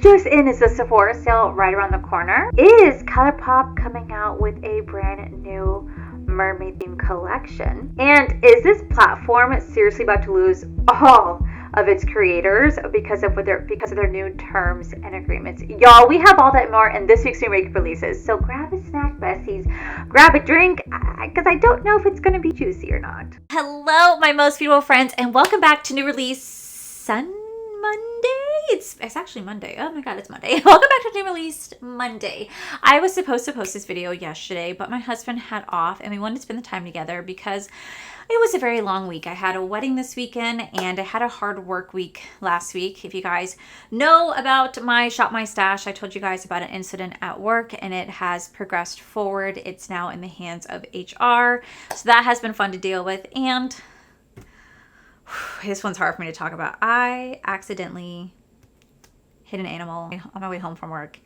just in is the Sephora sale right around the corner. Is ColourPop coming out with a brand new mermaid theme collection? And is this platform seriously about to lose all of its creators because of their new terms and agreements? Y'all, we have all that and more in this week's new makeup releases. So grab a snack, besties, grab a drink, because I don't know if it's going to be juicy or not. Hello, my most beautiful friends, and welcome back to New Release Monday. It's actually Monday. Oh my god, it's Monday. Welcome back to New Release Monday. I was supposed to post this video yesterday, but my husband had off and we wanted to spend the time together because it was a very long week. I had a wedding this weekend and I had a hard work week last week. If you guys know about my Shop My Stash, I told you guys about an incident at work and it has progressed forward. It's now in the hands of HR. So that has been fun to deal with, and this one's hard for me to talk about. I accidentally hit an animal on my way home from work,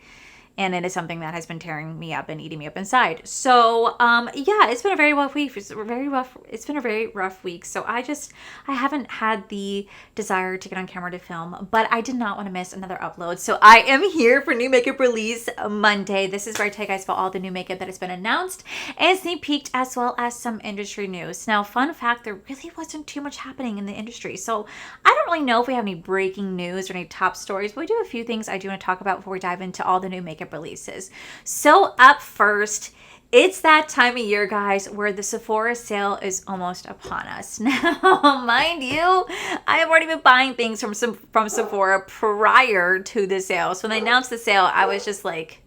and it is something that has been tearing me up and eating me up inside. So yeah, it's been a very rough week. It's been a very rough week. So I haven't had the desire to get on camera to film, but I did not want to miss another upload. So I am here for New Makeup Release Monday. This is where I tell you guys about all the new makeup that has been announced and sneak peeked, as well as some industry news. Now, fun fact, there really wasn't too much happening in the industry. So I don't really know if we have any breaking news or any top stories, but we do have a few things I do want to talk about before we dive into all the new makeup releases. So up first, it's that time of year, guys, where the Sephora sale is almost upon us. Now, mind you, I have already been buying things from Sephora prior to the sale. So when they announced the sale, I was just like,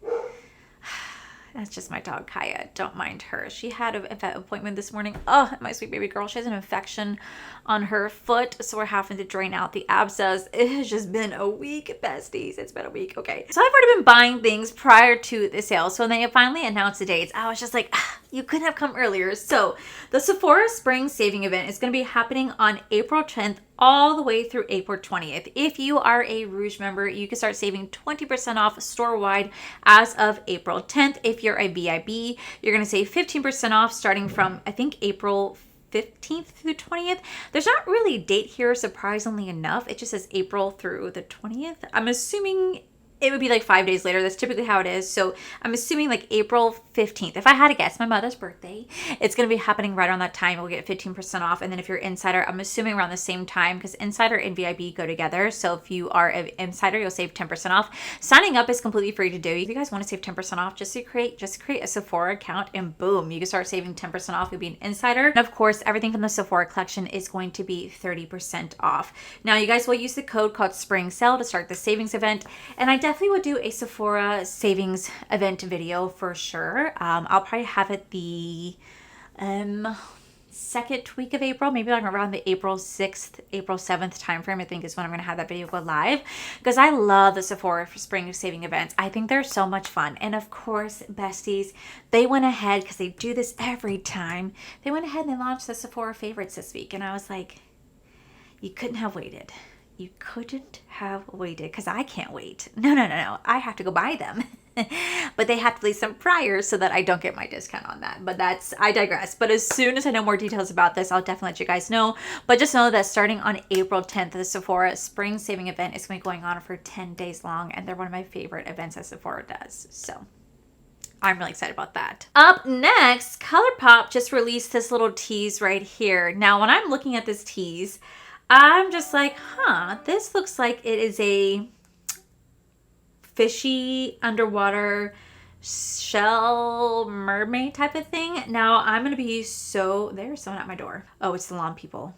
that's just my dog, Kaya. Don't mind her. She had an appointment this morning. Oh, my sweet baby girl. She has an infection on her foot, so we're having to drain out the abscess. It has just been a week, besties. It's been a week. Okay. So I've already been buying things prior to the sale. So when they finally announced the dates, I was just like, you couldn't have come earlier. So the Sephora Spring Saving Event is going to be happening on April 10th all the way through April 20th. If you are a Rouge member, you can start saving 20% off store-wide as of April 10th. If you're a VIB, you're going to save 15% off starting from, I think, April 15th through 20th. There's not really a date here, surprisingly enough. It just says April through the 20th. I'm assuming it would be like 5 days later. That's typically how it is. So I'm assuming like April 15th. If I had to guess, my mother's birthday, it's going to be happening right around that time. We'll get 15% off. And then if you're Insider, I'm assuming around the same time, because Insider and VIB go together. So if you are an Insider, you'll save 10% off. Signing up is completely free to do. If you guys want to save 10% off, just create a Sephora account and boom, you can start saving 10% off. You'll be an Insider. And of course, everything from the Sephora collection is going to be 30% off. Now, you guys will use the code called Spring Sale to start the savings event. And I definitely would do a Sephora savings event video for sure. I'll probably have it the second week of April, maybe like around the April 6th, April 7th timeframe, I think is when I'm going to have that video go live, because I love the Sephora for spring saving events. I think they're so much fun. And of course, besties, they went ahead, because they do this every time, they went ahead and they launched the Sephora favorites this week. And I was like, you couldn't have waited. You couldn't have waited, because I can't wait. No. I have to go buy them. But they have to release them prior so that I don't get my discount on that. But I digress. But as soon as I know more details about this, I'll definitely let you guys know. But just know that starting on April 10th, the Sephora Spring Saving Event is going to be going on for 10 days long. And they're one of my favorite events that Sephora does. So I'm really excited about that. Up next, ColourPop just released this little tease right here. Now, when I'm looking at this tease, I'm just like, this looks like it is a fishy underwater shell mermaid type of thing. Now, I'm going to be there's someone at my door. Oh, it's the lawn people.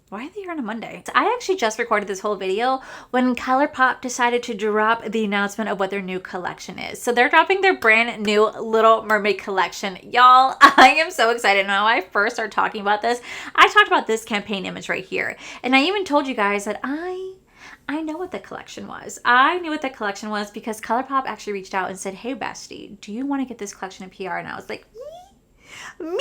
Why are they here on a Monday? So I actually just recorded this whole video when ColourPop decided to drop the announcement of what their new collection is. So they're dropping their brand new Little Mermaid collection. Y'all, I am so excited. Now, when I first started talking about this, I talked about this campaign image right here. And I even told you guys that I know what the collection was. I knew what the collection was because ColourPop actually reached out and said, hey, bestie, do you want to get this collection in PR? And I was like, me?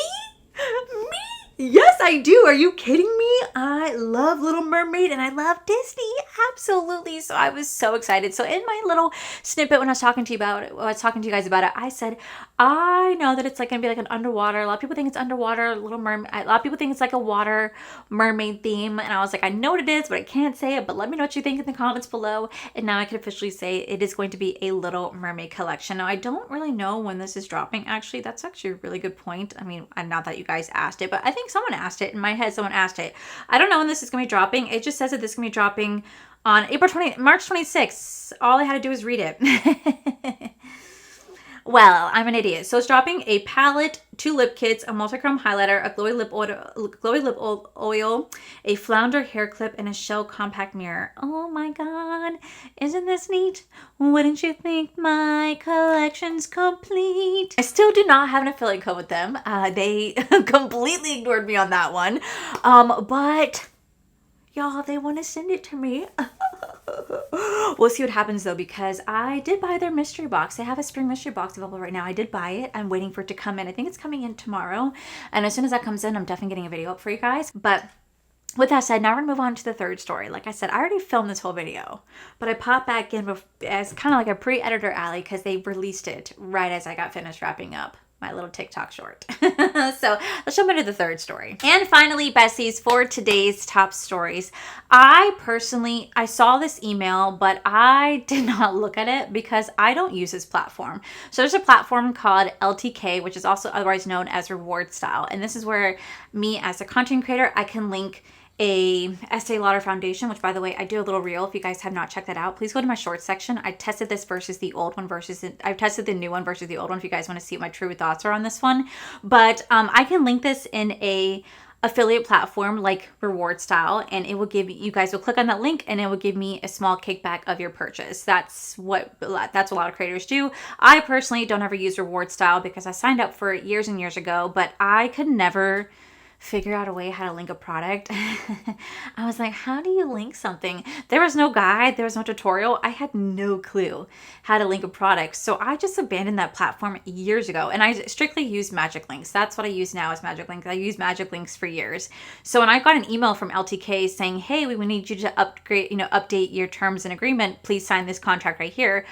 Yes, I do. Are you kidding me? I love Little Mermaid and I love Disney. Absolutely. So I was so excited. So in my little snippet when I was talking to you about it, when I was talking to you guys about it, I said, I know that it's like gonna be like an underwater. A lot of people think it's underwater, Little Mermaid. A lot of people think it's like a water mermaid theme. And I was like, I know what it is, but I can't say it. But let me know what you think in the comments below. And now I can officially say it is going to be a Little Mermaid collection. Now I don't really know when this is dropping. Actually, that's actually a really good point. I mean, not that you guys asked it, but I think someone asked it. In my head, someone asked it. I don't know when this is going to be dropping. It just says that this is going to be dropping on March 26th. All I had to do is read it. Well, I'm an idiot. So it's dropping a palette, 2 lip kits, a multi-chrome highlighter, a glowy lip oil, a flounder hair clip, and a shell compact mirror. Oh my god. Isn't this neat? Wouldn't you think my collection's complete? I still do not have an affiliate code with them. They completely ignored me on that one. But y'all, they want to send it to me. We'll see what happens though, because I did buy their mystery box. They have a spring mystery box available right now. I did buy it. I'm waiting for it to come in. I think it's coming in tomorrow. And as soon as that comes in, I'm definitely getting a video up for you guys. But with that said, now we're gonna move on to the third story. Like I said, I already filmed this whole video, but I popped back in as kind of like a pre-editor Allie because they released it right as I got finished wrapping up my little TikTok short. So let's jump into the third story. And finally, besties, for today's top stories, I saw this email, but I did not look at it because I don't use this platform. So there's a platform called LTK, which is also otherwise known as Reward Style. And this is where me as a content creator, I can link a Estee Lauder foundation, which by the way, I do a little reel. If you guys have not checked that out, please go to my shorts section. I tested this versus the old one I've tested the new one versus the old one if you guys want to see what my true thoughts are on this one. But I can link this in a affiliate platform like Reward Style, and it will give you guys will click on that link and it will give me a small kickback of your purchase. That's what a lot of creators do. I personally don't ever use Reward Style because I signed up for it years and years ago, but I could never figure out a way how to link a product. I was like, how do you link something? There was no guide, there was no tutorial. I had no clue how to link a product. So I just abandoned that platform years ago. And I strictly use Magic Links. That's what I use now is Magic Links. I use Magic Links for years. So when I got an email from LTK saying, hey, we need you to update your terms and agreement, please sign this contract right here,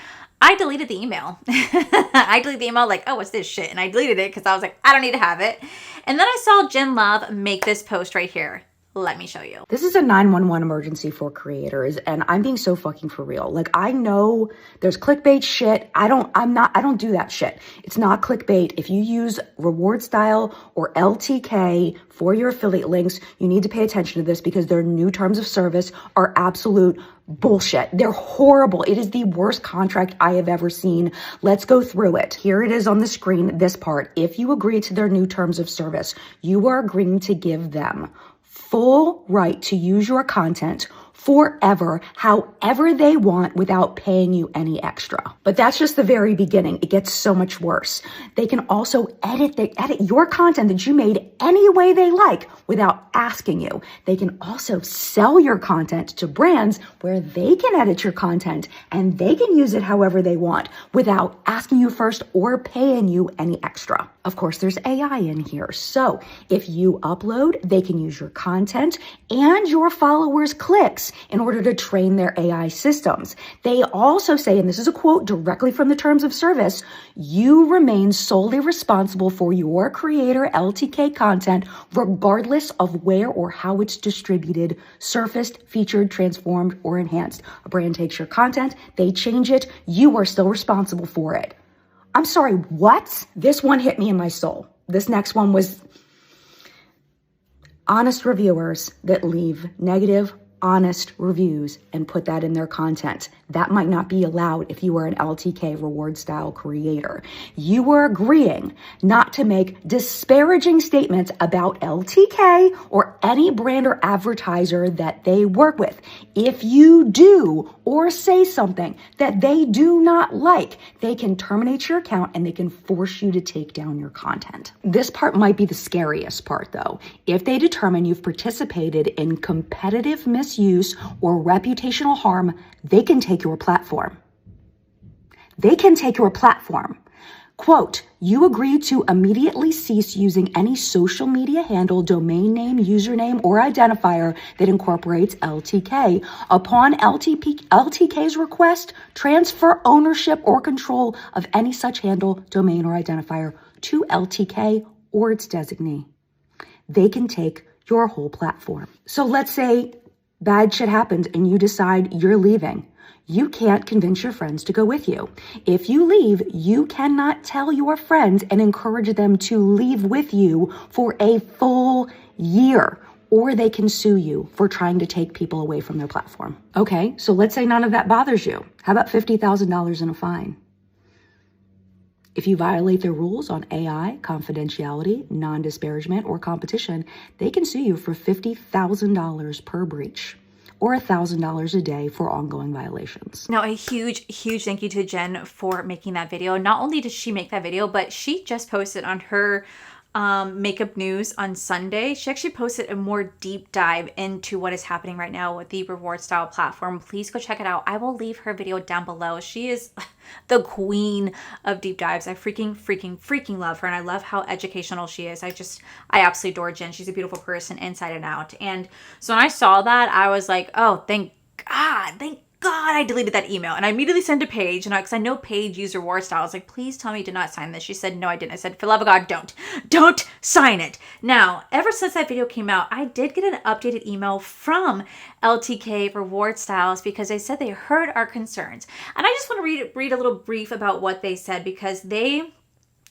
I deleted the email. I deleted the email like, oh, what's this shit? And I deleted it because I was like, I don't need to have it. And then I saw Jen Love make this post right here. Let me show you. This is a 911 emergency for creators, and I'm being so fucking for real. Like, I know there's clickbait shit. I don't do that shit. It's not clickbait. If you use Reward Style or LTK for your affiliate links, you need to pay attention to this because their new terms of service are absolute bullshit. They're horrible. It is the worst contract I have ever seen. Let's go through it. Here it is on the screen, this part. If you agree to their new terms of service, you are agreeing to give them full right to use your content forever, however they want, without paying you any extra. But that's just the very beginning. It gets so much worse. They can also edit your content that you made any way they like without asking you. They can also sell your content to brands where they can edit your content and they can use it however they want without asking you first or paying you any extra. Of course, there's AI in here. So if you upload, they can use your content and your followers' clicks in order to train their AI systems. They also say, and this is a quote directly from the terms of service, you remain solely responsible for your creator LTK content, regardless of where or how it's distributed, surfaced, featured, transformed, or enhanced. A brand takes your content, they change it, you are still responsible for it. I'm sorry, what? This one hit me in my soul. This next one was honest reviewers that leave negative, honest reviews and put that in their content. That might not be allowed if you are an LTK Reward Style creator. You are agreeing not to make disparaging statements about LTK or any brand or advertiser that they work with. If you do or say something that they do not like, they can terminate your account and they can force you to take down your content. This part might be the scariest part though. If they determine you've participated in competitive misuse or reputational harm, they can take your platform. They can take your platform. Quote, you agree to immediately cease using any social media handle, domain name, username, or identifier that incorporates LTK. Upon LTK's request, transfer ownership or control of any such handle, domain, or identifier to LTK or its designee. They can take your whole platform. So let's say bad shit happens and you decide you're leaving. You can't convince your friends to go with you. If you leave, you cannot tell your friends and encourage them to leave with you for a full year, or they can sue you for trying to take people away from their platform. Okay, so let's say none of that bothers you. How about $50,000 in a fine? If you violate their rules on AI, confidentiality, non-disparagement, or competition, they can sue you for $50,000 per breach, or $1,000 a day for ongoing violations. Now, a huge thank you to Jen for making that video. Not only did she make that video, but she just posted on her makeup news on Sunday. She actually posted a more deep dive into what is happening right now with the reward style platform. Please go check it out. I will leave her video down below. She is the queen of deep dives. I freaking love her, and I love how educational she is. I absolutely adore Jen. She's a beautiful person inside and out. And so when I saw that, I was like, oh, thank God I deleted that email. And I immediately sent to Paige, and because I know Paige used reward style. I was like, please tell me you did not sign this. She said, no, I didn't. I said, for the love of God, don't sign it. Now, ever since that video came out, I did get an updated email from LTK Reward Styles because they said they heard our concerns. And I just want to read a little brief about what they said, because they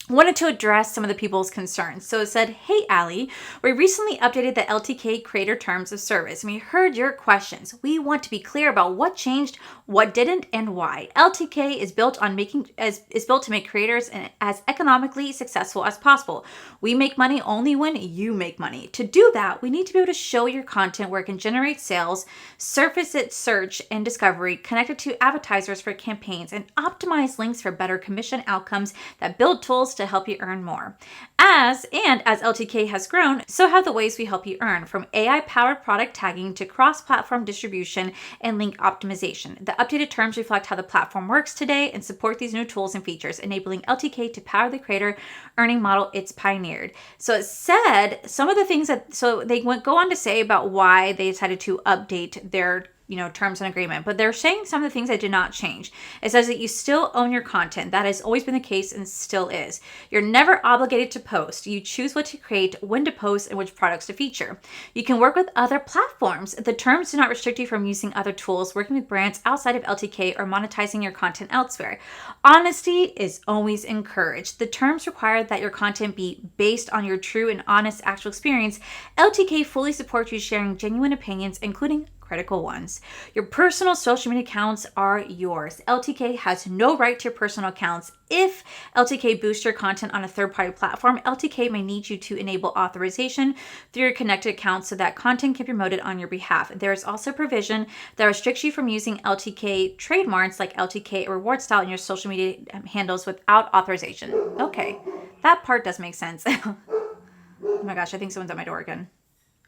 wanted to address some of the people's concerns. So it said, hey, Allie, we recently updated the LTK creator terms of service, and we heard your questions. We want to be clear about what changed, what didn't, and why. LTK is built to make creators as economically successful as possible. We make money only when you make money. To do that, we need to be able to show your content where it can generate sales, surface its search and discovery, connect it to advertisers for campaigns, and optimize links for better commission outcomes that build tools to help you earn more. As LTK has grown, so have the ways we help you earn, from AI-powered product tagging to cross-platform distribution and link optimization. The updated terms reflect how the platform works today and support these new tools and features, enabling LTK to power the creator earning model it's pioneered. So it said some of the things so they go on to say about why they decided to update their terms and agreement, but they're saying some of the things that did not change. It says that you still own your content. That has always been the case and still is. You're never obligated to post. You choose what to create, when to post, and which products to feature. You can work with other platforms. The terms do not restrict you from using other tools, working with brands outside of LTK, or monetizing your content elsewhere. Honesty is always encouraged. The terms require that your content be based on your true and honest actual experience. LTK fully supports you sharing genuine opinions, including critical ones. Your personal social media accounts are yours. LTK has no right to your personal accounts. If LTK boosts your content on a third-party platform, LTK may need you to enable authorization through your connected accounts so that content can be promoted on your behalf. There is also provision that restricts you from using LTK trademarks like LTK or reward style in your social media handles without authorization. Okay, that part does make sense. Oh my gosh, I think someone's at my door again.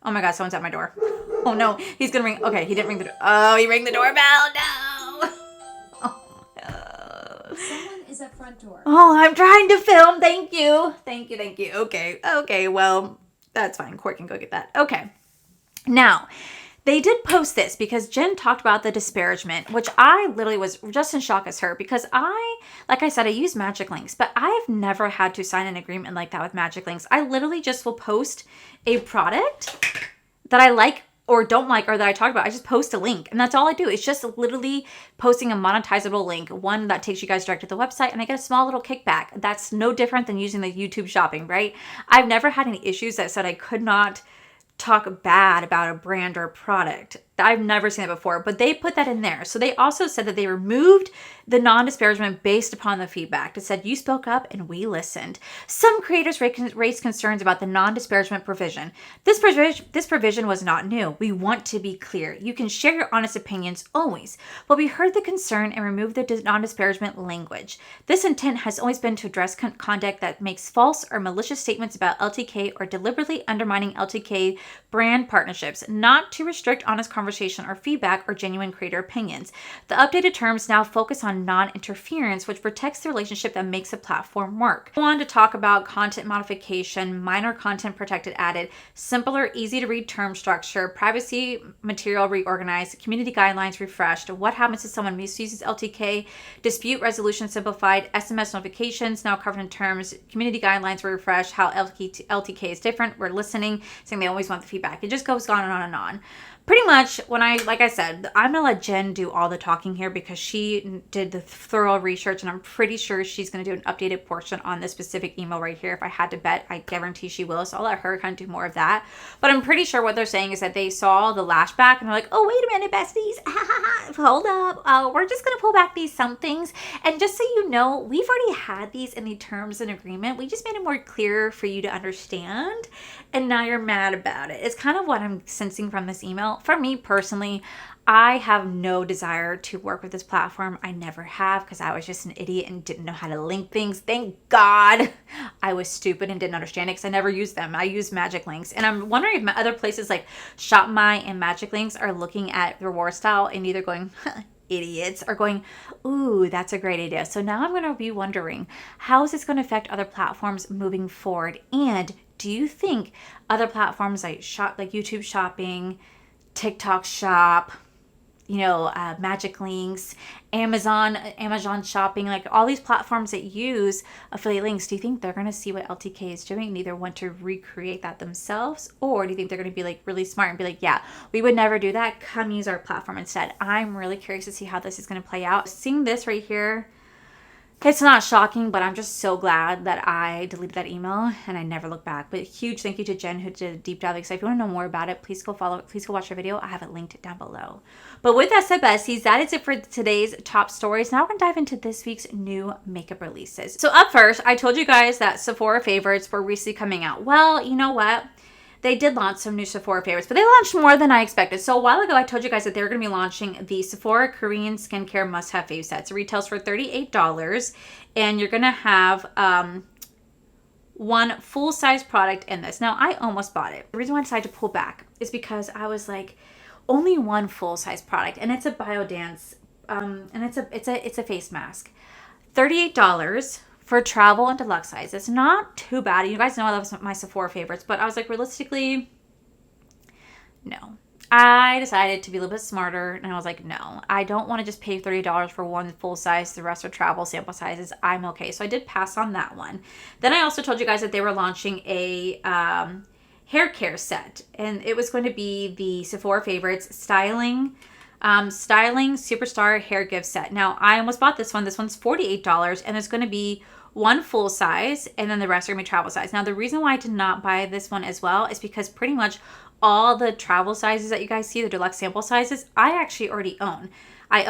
Oh my God, someone's at my door. Oh no, he's gonna ring. Okay, he didn't ring the door. Oh, he rang the doorbell. No. Oh, no. Someone is at front door. Oh, I'm trying to film. Thank you. Okay, well, that's fine. Court can go get that. Okay. Now, they did post this because Jen talked about the disparagement, which I literally was just in shock as her, because like I said, I use Magic Links, but I've never had to sign an agreement like that with Magic Links. I literally just will post a product that I like or don't like, or that I talked about. I just post a link, and that's all I do. It's just literally posting a monetizable link, one that takes you guys direct to the website, and I get a small little kickback. That's no different than using the YouTube shopping, right? I've never had any issues that said I could not talk bad about a brand or a product. I've never seen that before, but they put that in there. So they also said that they removed the non-disparagement based upon the feedback. It said, you spoke up and we listened. Some creators raised concerns about the non-disparagement provision. This provision was not new. We want to be clear. You can share your honest opinions always, but we heard the concern and removed the non-disparagement language. This intent has always been to address conduct that makes false or malicious statements about LTK or deliberately undermining LTK brand partnerships, not to restrict honest conversations conversation or feedback or genuine creator opinions. The updated terms now focus on non-interference, which protects the relationship that makes a platform work. I wanted to talk about content modification, minor content protected added, simpler, easy to read term structure, privacy material reorganized, community guidelines refreshed, what happens if someone misuses LTK, dispute resolution simplified, SMS notifications now covered in terms, community guidelines were refreshed, how LTK is different, we're listening, saying they always want the feedback. It just goes on and on and on. Pretty much like I said, I'm going to let Jen do all the talking here because she did the thorough research, and I'm pretty sure she's going to do an updated portion on this specific email right here. If I had to bet, I guarantee she will. So I'll let her kind of do more of that. But I'm pretty sure what they're saying is that they saw the lashback and they're like, oh, wait a minute, besties. Hold up. We're just going to pull back these some things. And just so you know, we've already had these in the terms and agreement. We just made it more clear for you to understand. And now you're mad about it. It's kind of what I'm sensing from this email. For me personally, I have no desire to work with this platform. I never have because I was just an idiot and didn't know how to link things. Thank God I was stupid and didn't understand it because I never used them. I use Magic Links. And I'm wondering if my other places like ShopMy and Magic Links are looking at reward style and either going, idiots, or going, ooh, that's a great idea. So now I'm going to be wondering, how is this going to affect other platforms moving forward? And do you think other platforms like YouTube Shopping, TikTok Shop, Magic Links, Amazon Shopping, like all these platforms that use affiliate links, do you think they're going to see what LTK is doing and either want to recreate that themselves? Or do you think they're going to be like really smart and be like, yeah, we would never do that. Come use our platform instead. I'm really curious to see how this is going to play out. Seeing this right here, it's not shocking, but I'm just so glad that I deleted that email and I never looked back. But a huge thank you to Jen who did a deep dive. Because if you want to know more about it, please go watch her video. I have it linked down below. But with that said, besties, that is it for today's top stories. Now we're going to dive into this week's new makeup releases. So up first, I told you guys that Sephora favorites were recently coming out. Well, you know what? They did launch some new Sephora favorites, but they launched more than I expected. So a while ago, I told you guys that they were going to be launching the Sephora Korean skincare must-have fave sets. It retails for $38, and you're going to have one full-size product in this. Now, I almost bought it. The reason why I decided to pull back is because I was like, only one full-size product, and it's a Biodance, and it's a face mask. $38. For travel and deluxe size. It's not too bad. You guys know I love my Sephora favorites, but I was like, realistically, no. I decided to be a little bit smarter, and I was like, no. I don't want to just pay $30 for one full size. The rest are travel sample sizes. I'm okay. So I did pass on that one. Then I also told you guys that they were launching a hair care set, and it was going to be the Sephora favorites styling superstar hair gift set. Now I almost bought this one. This one's $48, and it's going to be one full size, and then the rest are going to be travel size. Now the reason why I did not buy this one as well is because pretty much all the travel sizes that you guys see, the deluxe sample sizes, I actually already own. I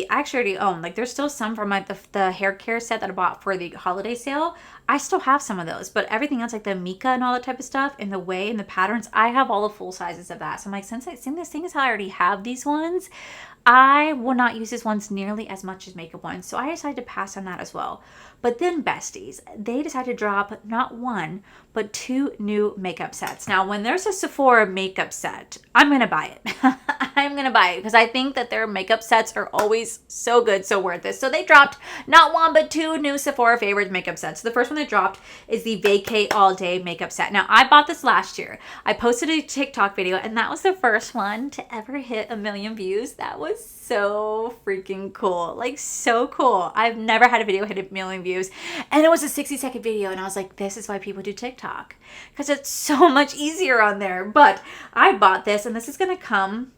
actually already own. Like there's still some from like the hair care set that I bought for the holiday sale. I still have some of those, but everything else like the Mika and all that type of stuff and the way and the patterns, I have all the full sizes of that. So I'm like, since this thing is how I already have these ones, I will not use these ones nearly as much as makeup ones. So I decided to pass on that as well. But then besties, they decided to drop not one, but two new makeup sets. Now, when there's a Sephora makeup set, I'm going to buy it. I'm going to buy it because I think that their makeup sets are always so good, so worth it. So they dropped not one, but two new Sephora favorites makeup sets. The first one they dropped is the Vacay All Day makeup set. Now, I bought this last year. I posted a TikTok video, and that was the first one to ever hit 1 million views. That was so freaking cool. Like, so cool. I've never had a video hit 1 million views, and it was a 60-second video, and I was like, this is why people do TikTok, because it's so much easier on there. But I bought this, and this is going to come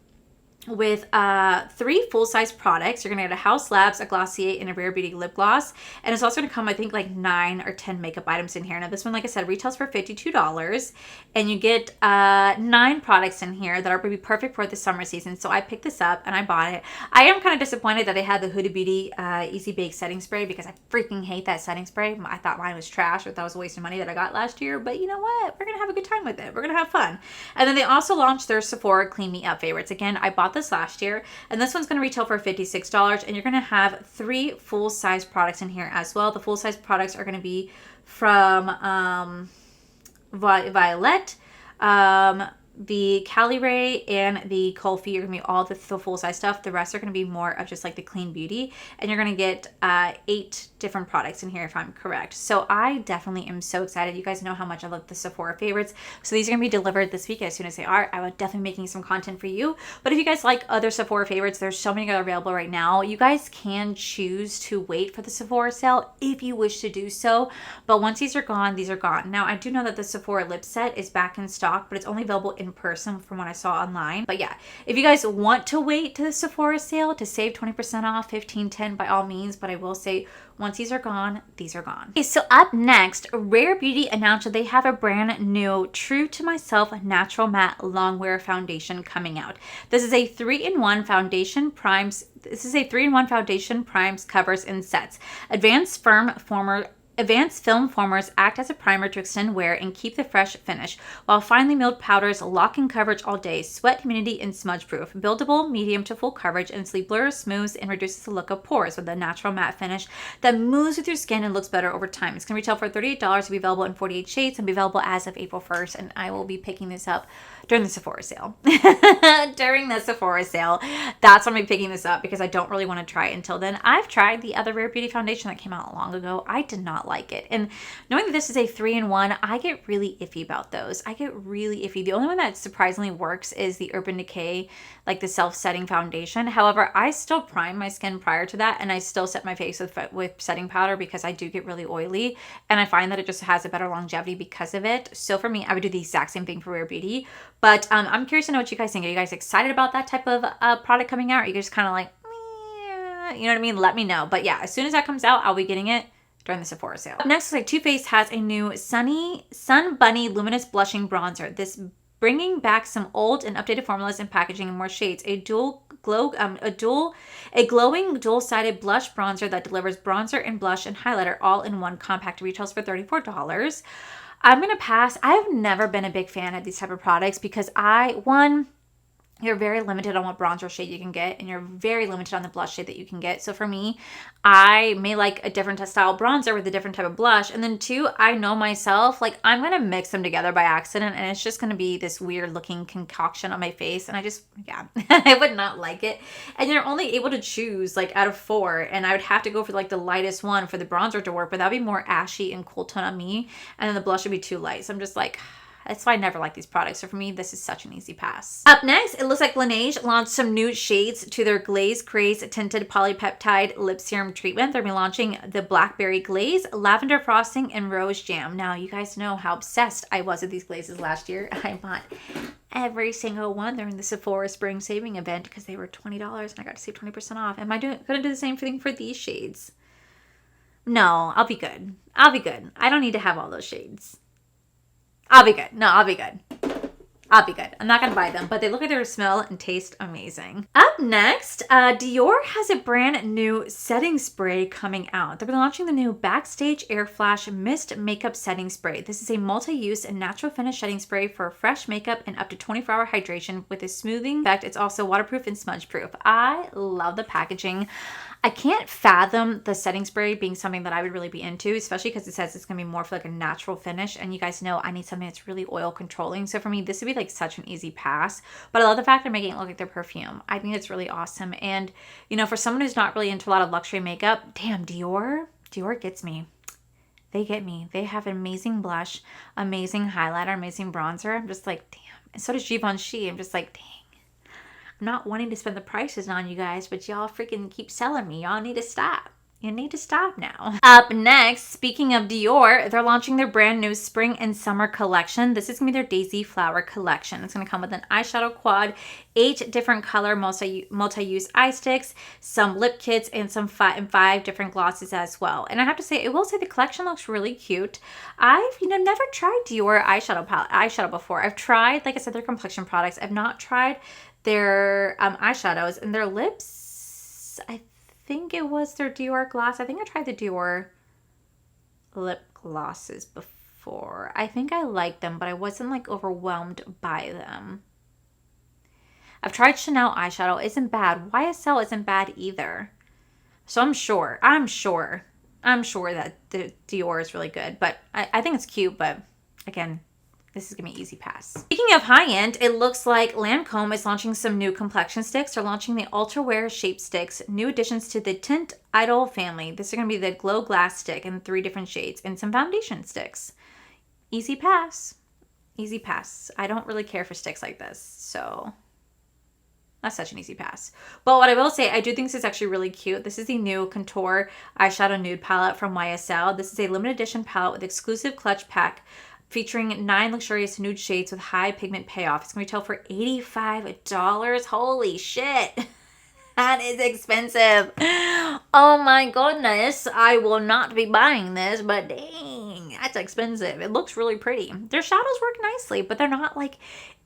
with 3 full-size products. You're gonna get a House Labs, a Glossier, and a Rare Beauty lip gloss, and it's also gonna come, I think, like 9 or 10 makeup items in here. Now this one, like I said, retails for $52, and you get 9 products in here that are gonna be perfect for the summer season. So I picked this up and I bought it. I am kind of disappointed that they had the Huda Beauty Easy Bake setting spray, because I freaking hate that setting spray. I thought mine was trash, or that was a waste of money that I got last year, but you know what, we're gonna have a good time with it. We're gonna have fun. And then they also launched their Sephora Clean Me Up favorites. Again, I bought this last year, and this one's going to retail for $56, and you're going to have 3 full-size products in here as well. The full-size products are going to be from Violet, the Cali Ray and the Colfi are going to be all the full size stuff. The rest are going to be more of just like the clean beauty. And you're going to get 8 different products in here if I'm correct. So I definitely am so excited. You guys know how much I love the Sephora favorites. So these are going to be delivered this week as soon as they are. I will definitely be making some content for you. But if you guys like other Sephora favorites, there's so many that are available right now. You guys can choose to wait for the Sephora sale if you wish to do so. But once these are gone, these are gone. Now I do know that the Sephora lip set is back in stock, but it's only available in person from what I saw online. But yeah, if you guys want to wait to the Sephora sale to save 20% off, 15-10 by all means, but I will say once these are gone, these are gone. Okay, so up next, Rare Beauty announced that they have a brand new True to Myself Natural Matte Longwear Foundation coming out. This is a 3-in-1 foundation primes. This is a 3-in-1 foundation, primes, covers, and sets. Advanced film formers act as a primer to extend wear and keep the fresh finish, while finely milled powders lock in coverage all day, sweat, humidity, and smudge proof. Buildable, medium to full coverage, and sleep blurs, smooths, and reduces the look of pores with a natural matte finish that moves with your skin and looks better over time. It's going to retail for $38, to be available in 48 shades, and be available as of April 1st, and I will be picking this up during the Sephora sale. During the Sephora sale, that's when I'm picking this up because I don't really want to try it until then. I've tried the other Rare Beauty foundation that came out long ago. I did not like it. And knowing that this is a 3-in-1, I get really iffy about those. I get really iffy. The only one that surprisingly works is the Urban Decay, like the self-setting foundation. However, I still prime my skin prior to that, and I still set my face with setting powder because I do get really oily, and I find that it just has a better longevity because of it. So for me, I would do the exact same thing for Rare Beauty. But I'm curious to know what you guys think. Are you guys excited about that type of product coming out? Or are you just kind of like, meh, you know what I mean? Let me know. But yeah, as soon as that comes out, I'll be getting it during the Sephora sale. Up next, like Too Faced has a new Sun Bunny Luminous Blushing Bronzer. This bringing back some old and updated formulas and packaging in more shades. A glowing dual-sided blush bronzer that delivers bronzer and blush and highlighter all in one compact. Retails for $34. I'm going to pass. I've never been a big fan of these type of products because you're very limited on what bronzer shade you can get, and you're very limited on the blush shade that you can get. So for me, I may like a different style bronzer with a different type of blush. And then 2, I know myself, like I'm going to mix them together by accident, and it's just going to be this weird looking concoction on my face. And I just, yeah, I would not like it. And you're only able to choose like out of 4, and I would have to go for like the lightest one for the bronzer to work, but that'd be more ashy and cool tone on me. And then the blush would be too light. So I'm just like, that's why I never like these products. So for me, this is such an easy pass. Up next, it looks like Laneige launched some new shades to their Glaze Craze Tinted Polypeptide Lip Serum Treatment. They're launching the Blackberry Glaze, Lavender Frosting, and Rose Jam. Now, you guys know how obsessed I was with these glazes last year. I bought every single one during the Sephora Spring Saving event because they were $20 and I got to save 20% off. Am I going to do the same thing for these shades? No, I'll be good. I'll be good. I don't need to have all those shades. I'll be good. No, I'll be good. I'll be good. I'm not going to buy them, but they look like they smell and taste amazing. Up next, Dior has a brand new setting spray coming out. They're launching the new Backstage Air Flash Mist Makeup Setting Spray. This is a multi-use and natural finish setting spray for fresh makeup and up to 24-hour hydration with a smoothing effect. It's also waterproof and smudge proof. I love the packaging. I can't fathom the setting spray being something that I would really be into, especially because it says it's going to be more for like a natural finish. And you guys know I need something that's really oil controlling. So for me, this would be like such an easy pass. But I love the fact they're making it look like their perfume. I think it's really awesome. And, you know, for someone who's not really into a lot of luxury makeup, damn, Dior gets me. They get me. They have an amazing blush, amazing highlighter, amazing bronzer. I'm just like, damn. And so does Givenchy. I'm just like, dang. I'm not wanting to spend the prices on you guys, but y'all freaking keep selling me. Y'all need to stop. You need to stop now. Up next, speaking of Dior, they're launching their brand new spring and summer collection. This is going to be their Daisy Flower collection. It's going to come with an eyeshadow quad, 8 different color multi-use eye sticks, some lip kits, and some 5 different glosses as well. And I have to say, I will say the collection looks really cute. I've never tried Dior eyeshadow before. I've tried, like I said, their complexion products. I've not tried their eyeshadows, and their lips, I think it was their Dior gloss. I think I tried the Dior lip glosses before. I think I liked them, but I wasn't like overwhelmed by them. I've tried Chanel eyeshadow. Isn't bad. YSL isn't bad either. So I'm sure that the Dior is really good, but I think it's cute, but again, This is gonna be easy pass. Speaking of high-end, it looks like Lancome is launching some new complexion sticks. They're launching the Ultra Wear Shape Sticks, new additions to the Tint Idol family. This is gonna be the Glow Glass stick in 3 different shades and some foundation sticks. Easy pass. Easy pass. I don't really care for sticks like this, so that's such an easy pass. But what I will say, I do think this is actually really cute. This is the new Contour Eyeshadow Nude Palette from YSL. This is a limited edition palette with exclusive clutch pack featuring 9 luxurious nude shades with high pigment payoff. It's going to retail for $85. Holy shit. That is expensive. Oh my goodness. I will not be buying this, but dang, that's expensive. It looks really pretty. Their shadows work nicely, but they're not like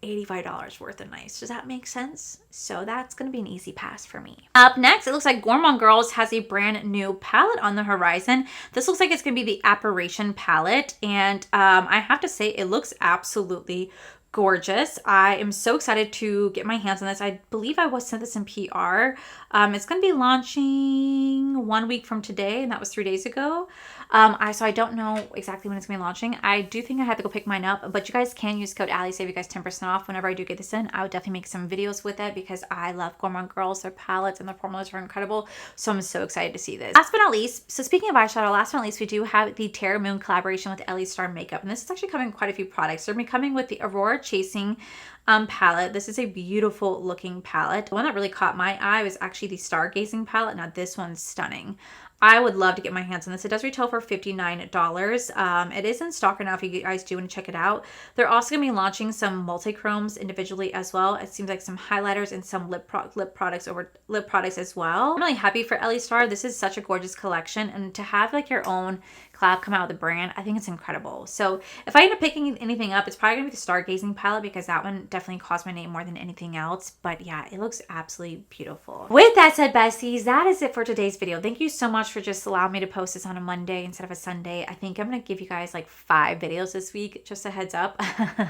$85 worth of nice. Does that make sense? So that's going to be an easy pass for me. Up next, it looks like Gourmand Girls has a brand new palette on the horizon. This looks like it's going to be the Apparition palette. And I have to say, it looks absolutely gorgeous. I am so excited to get my hands on this. I believe I was sent this in PR. It's going to be launching 1 week from today, and that was 3 days ago. So I don't know exactly when it's going to be launching. I do think I have to go pick mine up, but you guys can use code Allie, save you guys 10% off whenever I do get this in. I would definitely make some videos with it because I love Gourmand Girls. Their palettes and their formulas are incredible. So I'm so excited to see this. Last but not least, so speaking of eyeshadow, last but not least, we do have the Terra Moon collaboration with Ellie Star Makeup. And this is actually coming in quite a few products. They're going to be coming with the Aurora Chasing palette. This is a beautiful looking palette. The one that really caught my eye was actually the Stargazing palette. Now this one's stunning. I would love to get my hands on this. It does retail for $59. It is in stock right now if you guys do want to check it out. They're also going to be launching some multi-chromes individually as well. It seems like some highlighters and some lip products as well. I'm really happy for Ellie Star. This is such a gorgeous collection, and to have like your own collab come out with the brand, I think it's incredible. So if I end up picking anything up, it's probably gonna be the Stargazing palette because that one definitely calls my name more than anything else. But yeah, it looks absolutely beautiful. With that said, besties, that is it for today's video. Thank you so much for just allowing me to post this on a Monday instead of a Sunday. I think I'm gonna give you guys like 5 videos this week, just a heads up.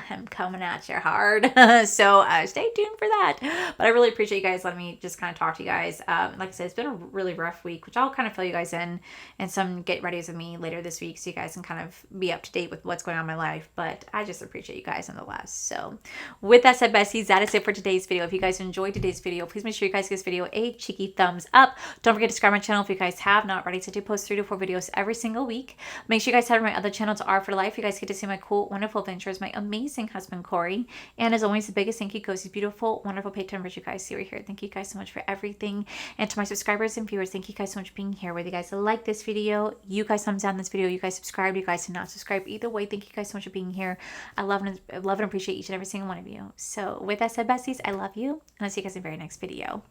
I'm coming at you hard. So stay tuned for that. But I really appreciate you guys letting me just kind of talk to you guys. Like I said, it's been a really rough week, which I'll kind of fill you guys in and some get readies with me later this week so you guys can kind of be up to date with what's going on in my life. But I just appreciate you guys nonetheless. So with that said, besties, that is it for today's video. If you guys enjoyed today's video, please make sure you guys give this video a cheeky thumbs up. Don't forget to subscribe to my channel if you guys have not already. So I do post 3 to 4 videos every single week. Make sure you guys head over my other channels, R for Life. You guys get to see my cool, wonderful adventures, my amazing husband, Corey. And as always, the biggest thank you goes to these beautiful, wonderful Patreon members you guys see right here. Thank you guys so much for everything. And to my subscribers and viewers, thank you guys so much for being here. Whether you guys like this video, you guys thumbs down this video, you guys subscribe, you guys did not subscribe. Either way, thank you guys so much for being here. I love and appreciate each and every single one of you. So with that said, besties, I love you, and I'll see you guys in the very next video.